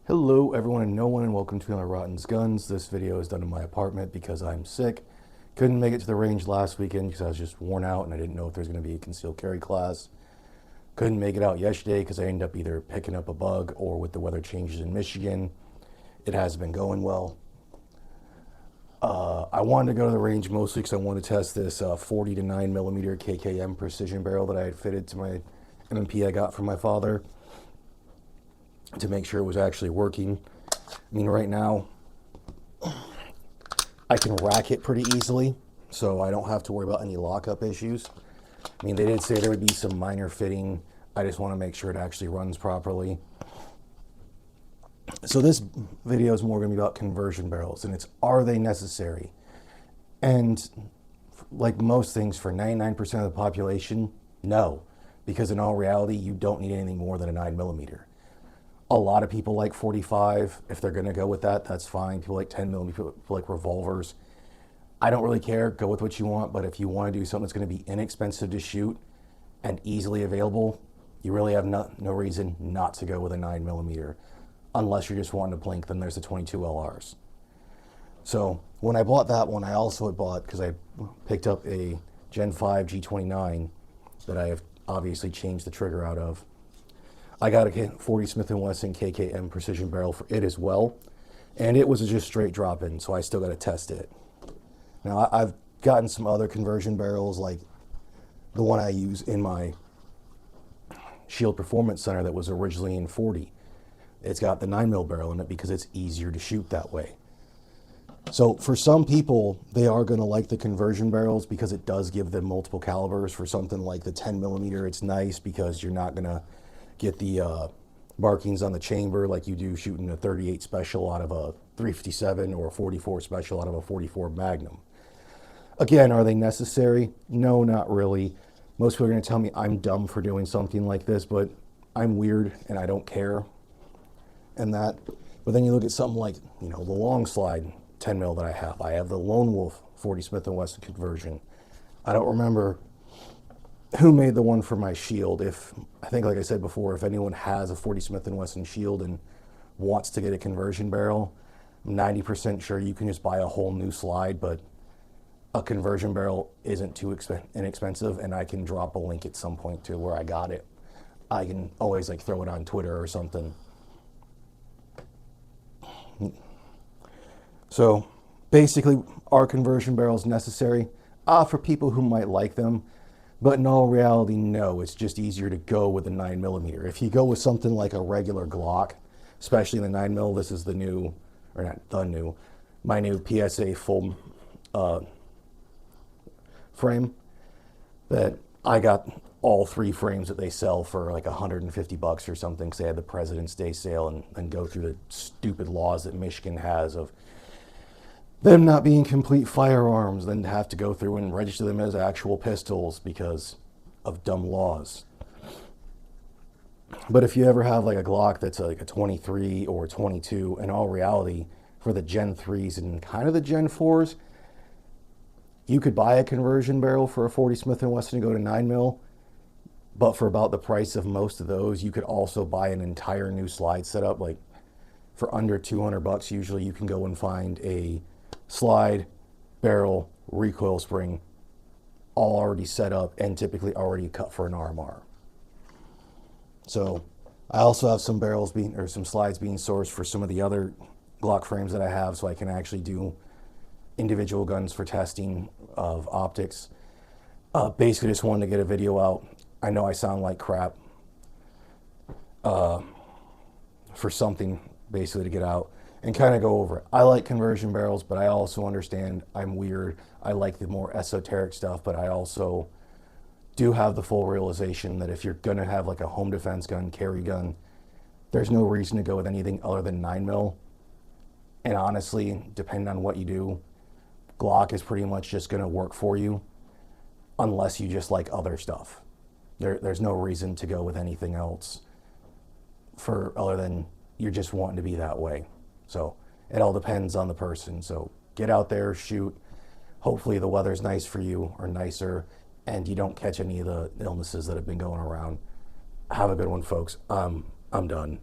Hello everyone and no one, and welcome to another Rotten's Guns. This video is done in my apartment because I'm sick. Couldn't make it to the range last weekend because I was just worn out and I didn't know if there's going to be a concealed carry class. Couldn't make it out yesterday because I ended up either picking up a bug or with the weather changes in Michigan, it hasn't been going well. I wanted to go to the range mostly because I wanted to test this 40 to 9mm KKM precision barrel that I had fitted to my M&P I got from my father, to make sure it was actually working. I mean, right now, I can rack it pretty easily, so I don't have to worry about any lockup issues. I mean, they did say there would be some minor fitting. I just want to make sure it actually runs properly. So this video is more going to be about conversion barrels, and it's, are they necessary? And like most things, for 99% of the population, no. Because in all reality, you don't need anything more than a 9mm. A lot of people like 45. If they're going to go with that, that's fine. People like 10mm, people like revolvers. I don't really care. Go with what you want. But if you want to do something that's going to be inexpensive to shoot and easily available, you really have no reason not to go with a 9mm. Unless you're just wanting to blink, then there's the 22 LRs. So when I bought that one, I also had bought, because I picked up a Gen5 G22 that I have obviously changed the trigger out of. I got a 40 Smith & Wesson KKM precision barrel for it as well, and it was just straight drop-in, so I still got to test it. Now, I've gotten some other conversion barrels, like the one I use in my Shield Performance Center that was originally in 40. It's got the 9mm barrel in it because it's easier to shoot that way. So for some people, they are going to like the conversion barrels because it does give them multiple calibers. For something like the 10mm, it's nice because you're not going to get the markings on the chamber like you do shooting a 38 special out of a 357 or a 44 special out of a 44 Magnum. Again, are they necessary? No, not really. Most people are going to tell me I'm dumb for doing something like this, but I'm weird and I don't care. And that, but then you look at something like, you know, the long slide 10mm that I have. I have the Lone Wolf 40 Smith & Wesson conversion. I don't remember who made the one for my Shield. If I think, like I said before, if anyone has a 40 Smith & Wesson Shield and wants to get a conversion barrel, I'm 90% sure you can just buy a whole new slide, but a conversion barrel isn't too inexpensive, and I can drop a link at some point to where I got it. I can always like throw it on Twitter or something. So basically, are conversion barrels necessary? For people who might like them. But in all reality, no. It's just easier to go with a 9mm. If you go with something like a regular Glock, especially in the 9mm, this is the new, or not the new, my new PSA full frame, that I got all 3 frames that they sell for like $150 or something, because they had the President's Day sale, and go through the stupid laws that Michigan has of them not being complete firearms, then have to go through and register them as actual pistols because of dumb laws. But if you ever have like a Glock that's like a 23 or a 22, in all reality, for the Gen 3s and kind of the Gen 4s, you could buy a conversion barrel for a 40 Smith & Wesson and go to 9mm, but for about the price of most of those, you could also buy an entire new slide setup. Like for under $200 usually, you can go and find a slide, barrel, recoil spring, all already set up and typically already cut for an RMR. So I also have some barrels being, or some slides being sourced for some of the other Glock frames that I have, so I can actually do individual guns for testing of optics. Basically just wanted to get a video out. I know I sound like crap for something basically to get out and kind of go over it. I like conversion barrels, but I also understand I'm weird. I like the more esoteric stuff, but I also do have the full realization that if you're going to have like a home defense gun, carry gun, there's no reason to go with anything other than 9mm. And honestly, depending on what you do, Glock is pretty much just going to work for you unless you just like other stuff. There's no reason to go with anything else for other than you're just wanting to be that way. So it all depends on the person. So get out there, shoot. Hopefully the weather's nice for you, or nicer, and you don't catch any of the illnesses that have been going around. Have a good one, folks. I'm done.